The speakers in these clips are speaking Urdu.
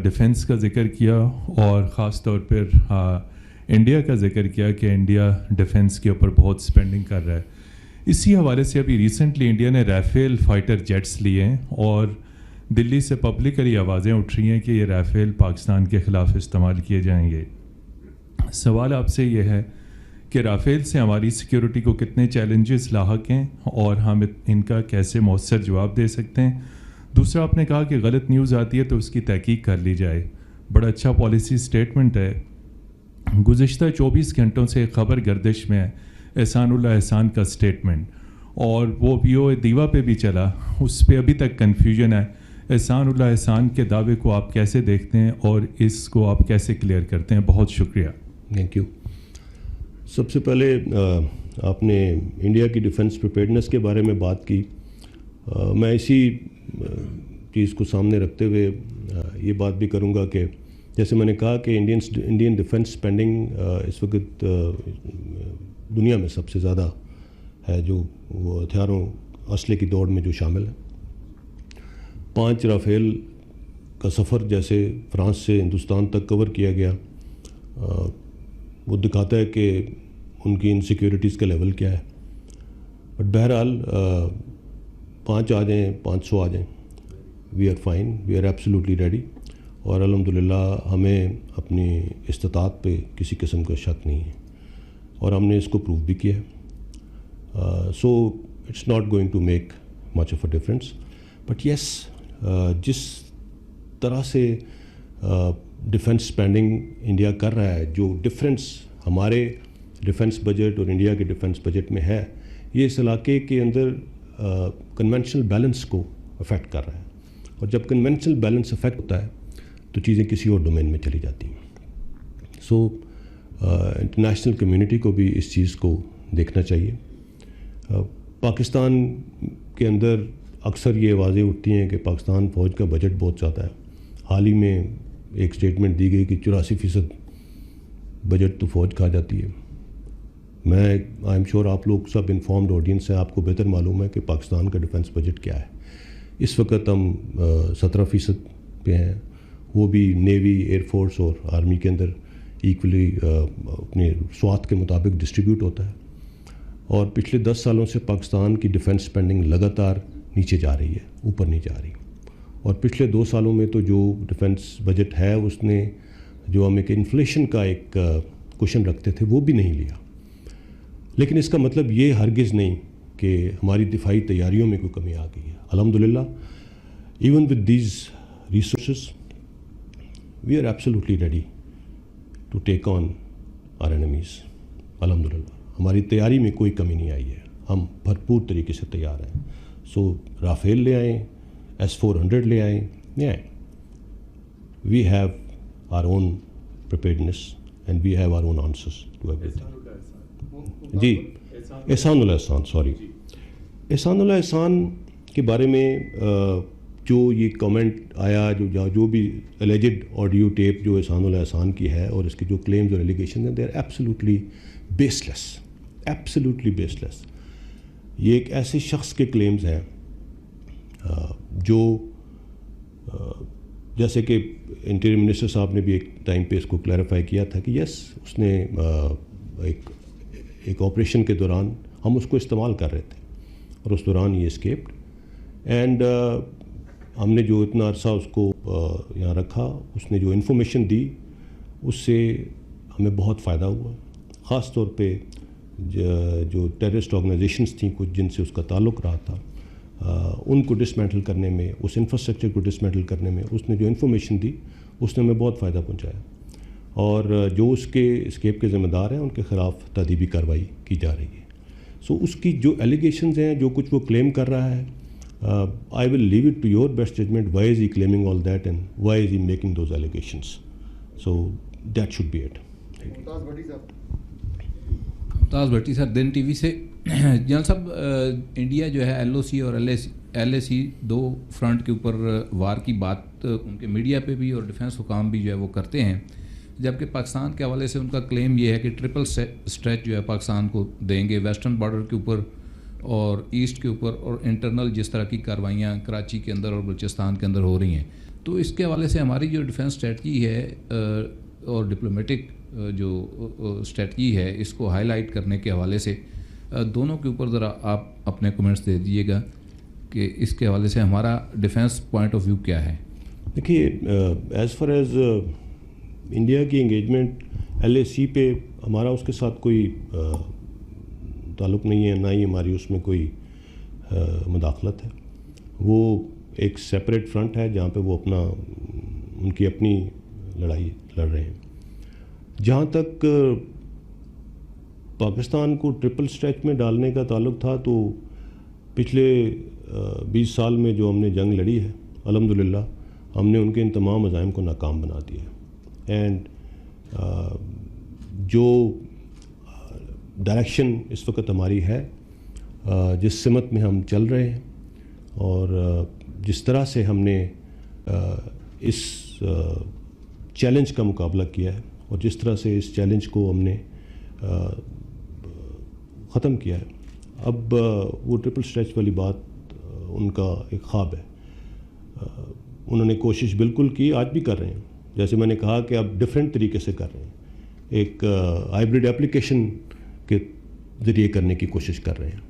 ڈیفنس کا ذکر کیا اور خاص طور پر انڈیا کا ذکر کیا کہ انڈیا ڈیفنس کے اوپر بہت سپینڈنگ کر رہا ہے. اسی حوالے سے ابھی ریسنٹلی انڈیا نے رافیل فائٹر جیٹس لیے ہیں اور دلی سے پبلکلی آوازیں اٹھ رہی ہیں کہ یہ رافیل پاکستان کے خلاف استعمال کیے جائیں گے. سوال آپ سے یہ ہے کہ رافیل سے ہماری سیکیورٹی کو کتنے چیلنجز لاحق ہیں اور ہم ان کا کیسے مؤثر جواب دے سکتے ہیں. دوسرا آپ نے کہا کہ غلط نیوز آتی ہے تو اس کی تحقیق کر لی جائے. بڑا اچھا پالیسی سٹیٹمنٹ ہے. گزشتہ 24 گھنٹوں سے خبر گردش میں ہے احسان اللہ احسان کا سٹیٹمنٹ, اور وہ PO دیوا پہ بھی چلا, اس پہ ابھی تک کنفیوژن ہے. احسان اللہ احسان کے دعوے کو آپ کیسے دیکھتے ہیں اور اس کو آپ کیسے کلیئر کرتے ہیں؟ بہت شکریہ. Thank you. سب سے پہلے آپ نے انڈیا کی ڈیفنس پریپیئرڈنس کے بارے میں بات کی. میں اسی چیز کو سامنے رکھتے ہوئے یہ بات بھی کروں گا کہ جیسے میں نے کہا کہ انڈین ڈیفنس اسپینڈنگ اس وقت دنیا میں سب سے زیادہ ہے, جو وہ ہتھیاروں اسلحے کی دوڑ میں جو شامل ہے. 5 رافیل کا سفر جیسے فرانس سے ہندوستان تک کور کیا گیا, وہ دکھاتا ہے کہ ان کی انسیکیورٹیز کا لیول کیا ہے. بٹ بہرحال 5 آ جائیں 500 آ جائیں, we are fine, we are absolutely ready, اور الحمدللہ ہمیں اپنی استطاعت پہ کسی قسم کا شک نہیں ہے اور ہم نے اس کو پروو بھی کیا ہے. So it's not going to make much of a difference. But yes, جس طرح سے ڈیفنس اسپینڈنگ انڈیا کر رہا ہے, جو ڈفرینس ہمارے ڈیفنس بجٹ اور انڈیا کے ڈیفنس بجٹ میں ہے, یہ اس علاقے کے اندر کنونشنل بیلنس کو افیکٹ کر رہا ہے. اور جب کنونشنل بیلنس افیکٹ ہوتا ہے تو چیزیں کسی اور ڈومین میں چلی جاتی ہیں. سو انٹرنیشنل کمیونٹی کو بھی اس چیز کو دیکھنا چاہیے. پاکستان کے اندر اکثر یہ آوازیں اٹھتی ہیں کہ پاکستان فوج کا بجٹ بہت زیادہ ہے. حال ہی میں ایک سٹیٹمنٹ دی گئی کہ 84% بجٹ تو فوج کھا جاتی ہے. میں آئی ایم شیور آپ لوگ سب انفارمڈ آڈینس ہیں, آپ کو بہتر معلوم ہے کہ پاکستان کا ڈیفنس بجٹ کیا ہے. اس وقت ہم 17% پہ ہیں, وہ بھی نیوی, ایئر فورس اور آرمی کے اندر ایکولی اپنے سوات کے مطابق ڈسٹریبیوٹ ہوتا ہے. اور پچھلے 10 سالوں سے پاکستان کی ڈیفنس اسپینڈنگ لگاتار نیچے جا رہی ہے, اوپر نہیں جا رہی. اور پچھلے 2 سالوں میں تو جو ڈیفنس بجٹ ہے اس نے جو ہم ایک انفلیشن کا ایک کوشن رکھتے تھے وہ بھی نہیں لیا. لیکن اس کا مطلب یہ ہرگز نہیں کہ ہماری دفاعی تیاریوں میں کوئی کمی آ گئی ہے. الحمدللہ even with these resources we are absolutely ready to take on our enemies. الحمدللہ ہماری تیاری میں کوئی کمی نہیں آئی ہے, ہم بھرپور طریقے سے تیار ہیں. سو رافیل لے آئیں, S-400 لے آئیں, لے آئیں. We have our own preparedness and we have our own answers to everything. جی, Ehsanullah Ehsan, sorry, Ehsanullah Ehsan کے بارے میں جو یہ کامنٹ آیا, جو بھی الیجڈ آڈیو ٹیپ جو احسان اللہ احسان کی ہے اور اس کے جو کلیمز اور ایلیگیشن ہیں, they are absolutely baseless, absolutely baseless. یہ ایک ایسے شخص کے کلیمز ہیں جو جیسے کہ انٹیریئر منسٹر صاحب نے بھی ایک ٹائم پہ اس کو کلیریفائی کیا تھا کہ یس, اس نے ایک آپریشن کے دوران ہم اس کو استعمال کر رہے تھے اور اس دوران یہ اسکیپڈ, اینڈ ہم نے جو اتنا عرصہ اس کو یہاں رکھا, اس نے جو انفارمیشن دی اس سے ہمیں بہت فائدہ ہوا. خاص طور پہ جو ٹیررسٹ آرگنائزیشنس تھیں کچھ جن سے اس کا تعلق رہا تھا, ان کو ڈسمینٹل کرنے میں, اس انفراسٹرکچر کو ڈسمینٹل کرنے میں اس نے جو انفارمیشن دی اس نے ہمیں بہت فائدہ پہنچایا. اور جو اس کے اسکیپ کے ذمہ دار ہیں ان کے خلاف تادیبی کارروائی کی جا رہی ہے. سو اس کی جو ایلیگیشنز ہیں, جو کچھ وہ کلیم کر رہا ہے, I will leave it to your best judgment. Why is he claiming all that and why is he making those allegations? So that should be it. Mumtaz Bhatti sir, دن TV سے. جنرل صاحب, انڈیا جو ہے LOC اور LAC 2 فرنٹ کے اوپر وار کی بات ان کے میڈیا پہ بھی اور ڈیفنس حکام بھی جو ہے وہ کرتے ہیں, جبکہ پاکستان کے حوالے سے ان کا کلیم یہ ہے کہ ٹرپل اسٹریچ جو ہے پاکستان کو دیں گے, ویسٹرن بارڈر کے اوپر اور ایسٹ کے اوپر, اور انٹرنل جس طرح کی کارروائیاں کراچی کے اندر اور بلوچستان کے اندر ہو رہی ہیں. تو اس کے حوالے سے ہماری جو ڈیفینس اسٹریٹجی ہے اور ڈپلومیٹک جو اسٹریٹجی ہے اس کو ہائی لائٹ کرنے کے حوالے سے دونوں کے اوپر ذرا آپ اپنے کمنٹس دے دیجیے گا کہ اس کے حوالے سے ہمارا ڈیفینس پوائنٹ آف ویو کیا ہے. دیکھیے ایز فار ایز انڈیا کی انگیجمنٹ LAC پہ ہمارا اس کے ساتھ کوئی تعلق نہیں ہے، نہ ہی ہماری اس میں کوئی مداخلت ہے. وہ ایک سیپریٹ فرنٹ ہے جہاں پہ وہ ان کی اپنی لڑائی لڑ رہے ہیں. جہاں تک پاکستان کو ٹرپل اسٹریچ میں ڈالنے کا تعلق تھا تو پچھلے 20 سال میں جو ہم نے جنگ لڑی ہے الحمدللہ ہم نے ان کے ان تمام عزائم کو ناکام بنا دیا ہے. اینڈ جو ڈائریکشن اس وقت ہماری ہے، جس سمت میں ہم چل رہے ہیں اور جس طرح سے ہم نے اس چیلنج کا مقابلہ کیا ہے اور جس طرح سے اس چیلنج کو ہم نے ختم کیا ہے، اب وہ ٹرپل اسٹریچ والی بات ان کا ایک خواب ہے. انہوں نے کوشش بالکل کی، آج بھی کر رہے ہیں. جیسے میں نے کہا کہ اب ڈفرینٹ طریقے سے کر رہے ہیں، ایک ہائبرڈ ایپلیکیشن کے ذریعے کرنے کی کوشش کر رہے ہیں.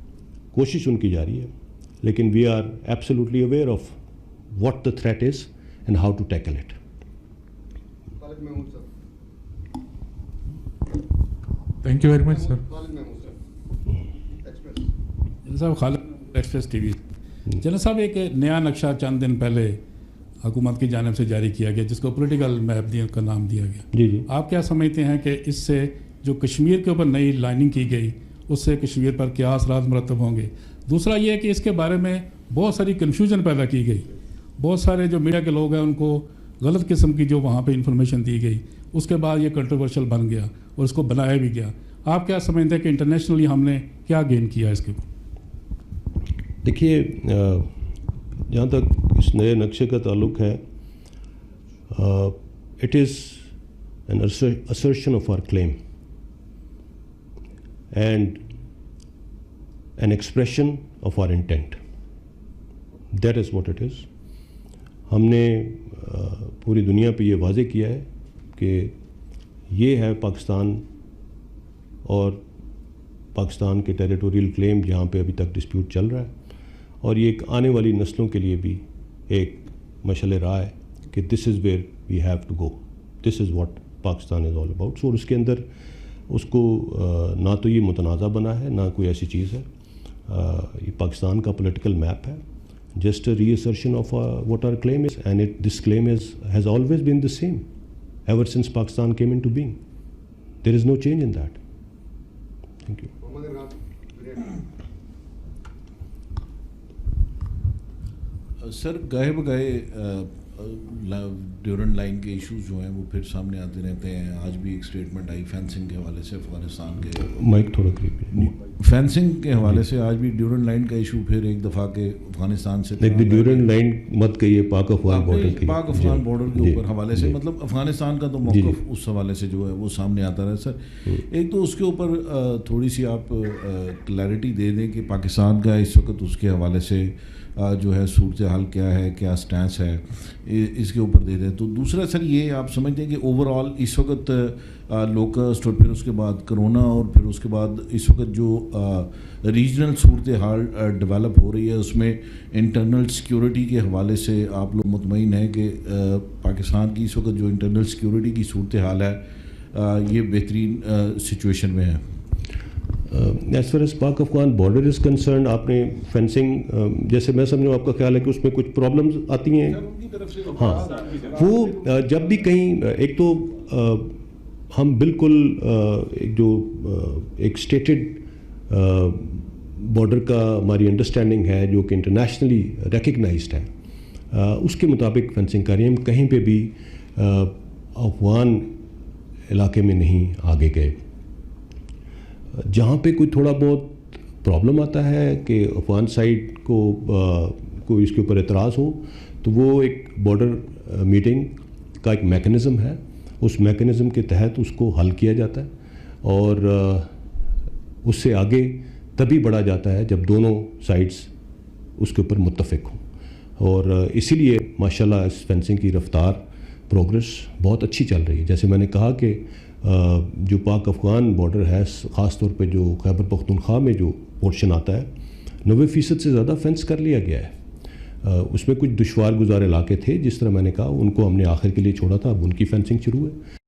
کوشش ان کی جاری ہے، لیکن we are absolutely aware of what the threat is and how to tackle it. Thank you very much sir. صاحب Khalid Express T V. General صاحب ایک نیا نقشہ چند دن پہلے حکومت کی جانب سے جاری کیا گیا جس کو پولیٹیکل میپ کا نام دیا گیا. جی آپ کیا سمجھتے ہیں کہ اس سے جو کشمیر کے اوپر نئی لائننگ کی گئی اس سے کشمیر پر کیا اثرات مرتب ہوں گے؟ دوسرا یہ ہے کہ اس کے بارے میں بہت ساری کنفیوژن پیدا کی گئی، بہت سارے جو میڈیا کے لوگ ہیں ان کو غلط قسم کی جو وہاں پہ انفارمیشن دی گئی، اس کے بعد یہ کنٹروورشل بن گیا اور اس کو بنایا بھی گیا. آپ کیا سمجھتے ہیں کہ انٹرنیشنلی ہم نے کیا گین کیا اس کے اوپر؟ دیکھیے جہاں تک اس نئے نقشے کا تعلق ہے، it is an assertion of our claim and an expression of our intent. That is what it is. ہم نے پوری دنیا پہ یہ واضح کیا ہے کہ یہ ہے پاکستان اور پاکستان کے ٹیریٹوریل کلیم جہاں پہ ابھی تک ڈسپیوٹ چل رہا ہے، اور یہ ایک آنے والی نسلوں کے لیے بھی ایک مشعل راہ ہے کہ this is where we have to go, this is what Pakistan is all about. So اس کے اندر اس کو نہ تو یہ متنازع بنا ہے، نہ کوئی ایسی چیز ہے. یہ پاکستان کا پولیٹیکل میپ ہے، just a reassertion of what our claim is, and this claim has always been the same ever since Pakistan came into being. There is no change in that. Thank you. Sir گاہے بگاہے ڈیورنٹ لائن کے ایشوز جو ہیں وہ پھر سامنے آتے رہتے ہیں. آج بھی ایک اسٹیٹمنٹ آئی فینسنگ کے حوالے سے افغانستان کے، مائک تھوڑا قریب، فینسنگ کے حوالے سے آج بھی ڈیورنٹ لائن کا ایشو پھر ایک دفعہ کے افغانستان سے ڈیورنٹ لائن مت کہیے، پاک افغان بارڈر کی، پاک افغان بارڈر کے اوپر حوالے سے، مطلب افغانستان کا تو موقف اس حوالے سے جو ہے وہ سامنے آتا رہا. سر ایک تو اس کے اوپر تھوڑی سی آپ کلیئرٹی دے دیں کہ پاکستان کا اس وقت اس کے حوالے سے جو ہے صورتحال کیا ہے، کیا سٹینس ہے، اس کے اوپر دے دیں. تو دوسرا سر یہ آپ سمجھتے ہیں کہ اوور آل اس وقت لوکسٹ اور پھر اس کے بعد کرونا اور پھر اس کے بعد اس وقت جو ریجنل صورتحال ڈیولپ ہو رہی ہے اس میں انٹرنل سیکیورٹی کے حوالے سے آپ لوگ مطمئن ہیں کہ پاکستان کی اس وقت جو انٹرنل سیکیورٹی کی صورتحال ہے یہ بہترین سچویشن میں ہے؟ As far as Pak Afghan border is concerned, آپ نے فینسنگ جیسے میں سمجھوں آپ کا خیال ہے کہ اس میں کچھ پرابلمز آتی ہیں. ہاں وہ جب بھی کہیں ایک تو ہم بالکل جو ایک اسٹیٹڈ بارڈر کا ہماری انڈرسٹینڈنگ ہے جو کہ انٹرنیشنلی ریکگنائزڈ ہے، اس کے مطابق فینسنگ کر رہی ہیں. ہم کہیں پہ بھی افغان علاقے میں نہیں آگے گئے. جہاں پہ کوئی تھوڑا بہت پرابلم آتا ہے کہ افغان سائڈ کو کوئی اس کے اوپر اعتراض ہو تو وہ ایک بارڈر میٹنگ کا ایک میکنزم ہے، اس میکنزم کے تحت اس کو حل کیا جاتا ہے اور اس سے آگے تبھی بڑھا جاتا ہے جب دونوں سائڈز اس کے اوپر متفق ہوں. اور اسی لیے ماشاءاللہ اس فینسنگ کی رفتار پروگرس بہت اچھی چل رہی ہے. جیسے میں نے کہا کہ جو پاک افغان بارڈر ہے خاص طور پہ جو خیبر پختونخوا میں جو پورشن آتا ہے 90% سے زیادہ فینس کر لیا گیا ہے. اس میں کچھ دشوار گزار علاقے تھے جس طرح میں نے کہا ان کو ہم نے آخر کے لیے چھوڑا تھا, اب ان کی فینسنگ شروع ہے.